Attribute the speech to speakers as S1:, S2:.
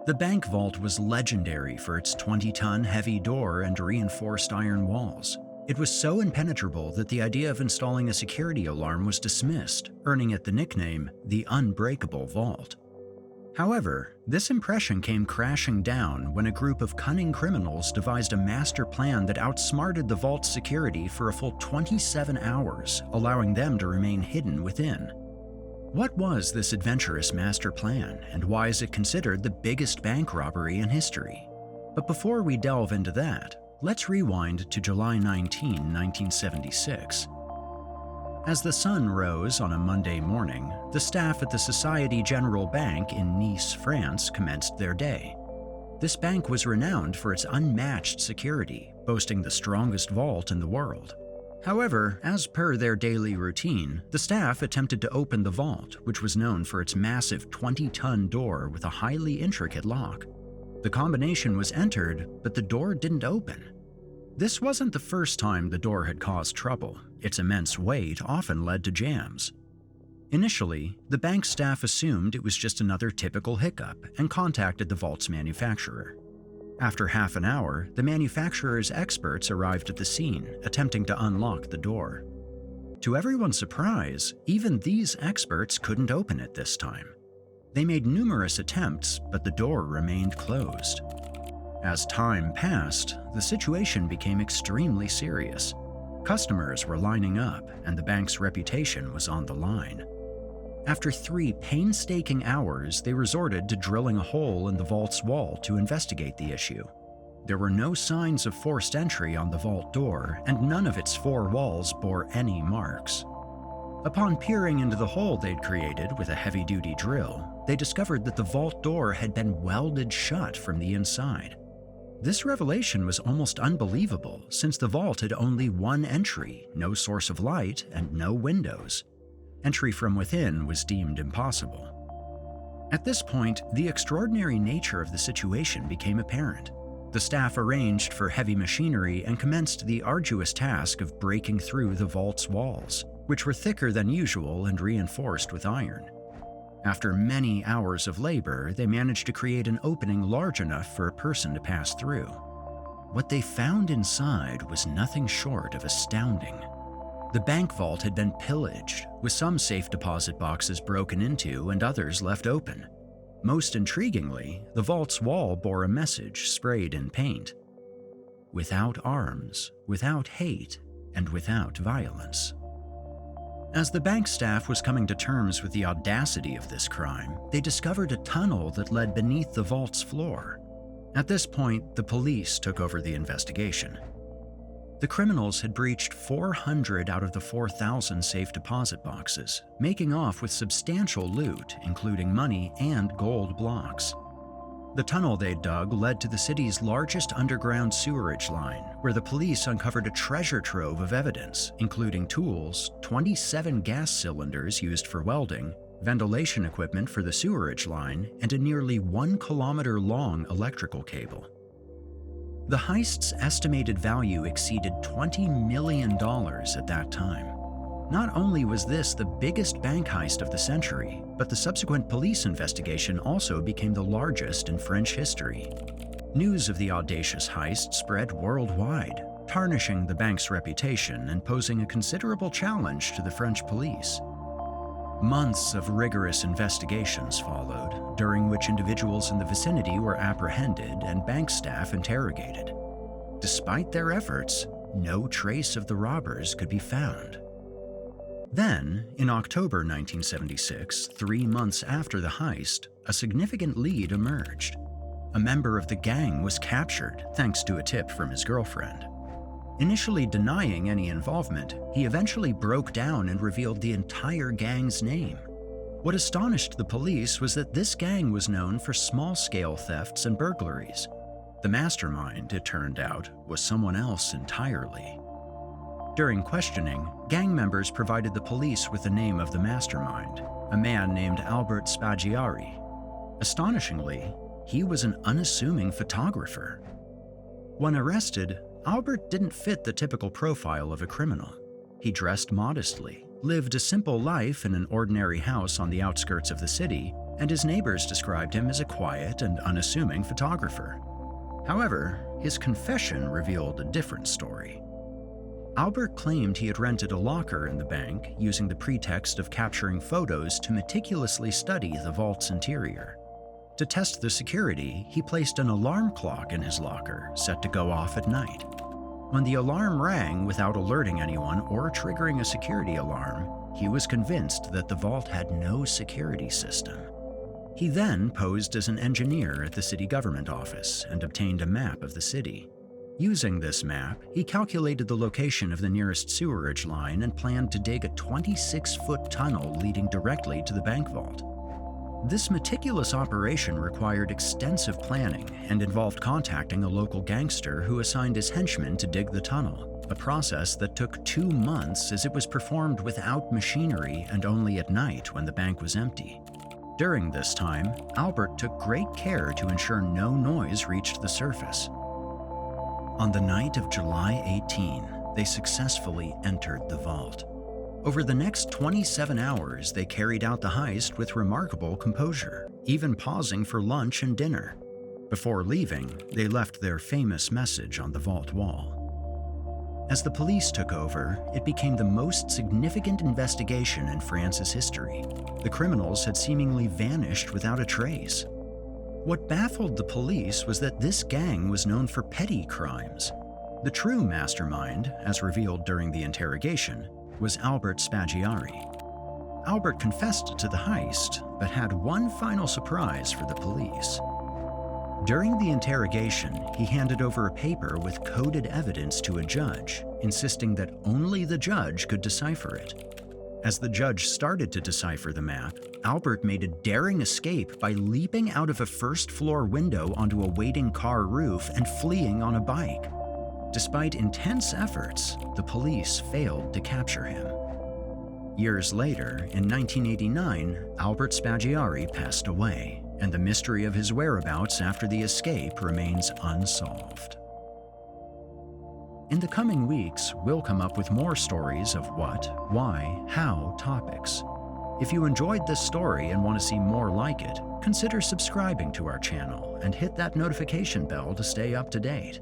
S1: The bank vault was legendary for its 20-ton heavy door and reinforced iron walls. It was so impenetrable that the idea of installing a security alarm was dismissed, earning it the nickname the unbreakable vault. However, this impression came crashing down when a group of cunning criminals devised a master plan that outsmarted the vault's security for a full 27 hours, allowing them to remain hidden within. What was this adventurous master plan, and why is it considered the biggest bank robbery in history? But before we delve into that, let's rewind to July 19, 1976. As the sun rose on a Monday morning, the staff at the Société Générale Bank in Nice, France commenced their day. This bank was renowned for its unmatched security, boasting the strongest vault in the world. However, as per their daily routine, the staff attempted to open the vault, which was known for its massive 20-ton door with a highly intricate lock. The combination was entered, but the door didn't open. This wasn't the first time the door had caused trouble. Its immense weight often led to jams. Initially, the bank staff assumed it was just another typical hiccup and contacted the vault's manufacturer. After half an hour, the manufacturer's experts arrived at the scene, attempting to unlock the door. To everyone's surprise, even these experts couldn't open it this time. They made numerous attempts, but the door remained closed. As time passed, the situation became extremely serious. Customers were lining up, and the bank's reputation was on the line. After 3 painstaking hours, they resorted to drilling a hole in the vault's wall to investigate the issue. There were no signs of forced entry on the vault door, and none of its 4 walls bore any marks. Upon peering into the hole they'd created with a heavy-duty drill, they discovered that the vault door had been welded shut from the inside. This revelation was almost unbelievable, since the vault had only one entry, no source of light, and no windows. Entry from within was deemed impossible. At this point, the extraordinary nature of the situation became apparent. The staff arranged for heavy machinery and commenced the arduous task of breaking through the vault's walls, which were thicker than usual and reinforced with iron. After many hours of labor, they managed to create an opening large enough for a person to pass through. What they found inside was nothing short of astounding. The bank vault had been pillaged, with some safe deposit boxes broken into and others left open. Most intriguingly, the vault's wall bore a message sprayed in paint: "Without arms, without hate, and without violence." As the bank staff was coming to terms with the audacity of this crime, they discovered a tunnel that led beneath the vault's floor. At this point, the police took over the investigation. The criminals had breached 400 out of the 4,000 safe deposit boxes, making off with substantial loot, including money and gold blocks. The tunnel they dug led to the city's largest underground sewerage line, where the police uncovered a treasure trove of evidence, including tools, 27 gas cylinders used for welding, ventilation equipment for the sewerage line, and a nearly 1-kilometer-long electrical cable. The heist's estimated value exceeded $20 million at that time. Not only was this the biggest bank heist of the century, but the subsequent police investigation also became the largest in French history. News of the audacious heist spread worldwide, tarnishing the bank's reputation and posing a considerable challenge to the French police. Months of rigorous investigations followed, during which individuals in the vicinity were apprehended and bank staff interrogated. Despite their efforts, no trace of the robbers could be found. Then, in October 1976, 3 months after the heist, a significant lead emerged. A member of the gang was captured thanks to a tip from his girlfriend. Initially denying any involvement, he eventually broke down and revealed the entire gang's name. What astonished the police was that this gang was known for small-scale thefts and burglaries. The mastermind, it turned out, was someone else entirely. During questioning, gang members provided the police with the name of the mastermind, a man named Albert Spaggiari. Astonishingly, he was an unassuming photographer. When arrested, Albert didn't fit the typical profile of a criminal. He dressed modestly, lived a simple life in an ordinary house on the outskirts of the city, and his neighbors described him as a quiet and unassuming photographer. However, his confession revealed a different story. Albert claimed he had rented a locker in the bank using the pretext of capturing photos to meticulously study the vault's interior. To test the security, he placed an alarm clock in his locker, set to go off at night. When the alarm rang without alerting anyone or triggering a security alarm, he was convinced that the vault had no security system. He then posed as an engineer at the city government office and obtained a map of the city. Using this map, he calculated the location of the nearest sewerage line and planned to dig a 26-foot tunnel leading directly to the bank vault. This meticulous operation required extensive planning and involved contacting a local gangster who assigned his henchmen to dig the tunnel, a process that took 2 months as it was performed without machinery and only at night when the bank was empty. During this time, Albert took great care to ensure no noise reached the surface. On the night of July 18, they successfully entered the vault. Over the next 27 hours, they carried out the heist with remarkable composure, even pausing for lunch and dinner. Before leaving, they left their famous message on the vault wall. As the police took over, it became the most significant investigation in France's history. The criminals had seemingly vanished without a trace. What baffled the police was that this gang was known for petty crimes. The true mastermind, as revealed during the interrogation, was Albert Spaggiari. Albert confessed to the heist, but had one final surprise for the police. During the interrogation, he handed over a paper with coded evidence to a judge, insisting that only the judge could decipher it. As the judge started to decipher the map, Albert made a daring escape by leaping out of a first-floor window onto a waiting car roof and fleeing on a bike. Despite intense efforts, the police failed to capture him. Years later, in 1989, Albert Spaggiari passed away, and the mystery of his whereabouts after the escape remains unsolved. In the coming weeks, we'll come up with more stories of what, why, how topics. If you enjoyed this story and want to see more like it, consider subscribing to our channel and hit that notification bell to stay up to date.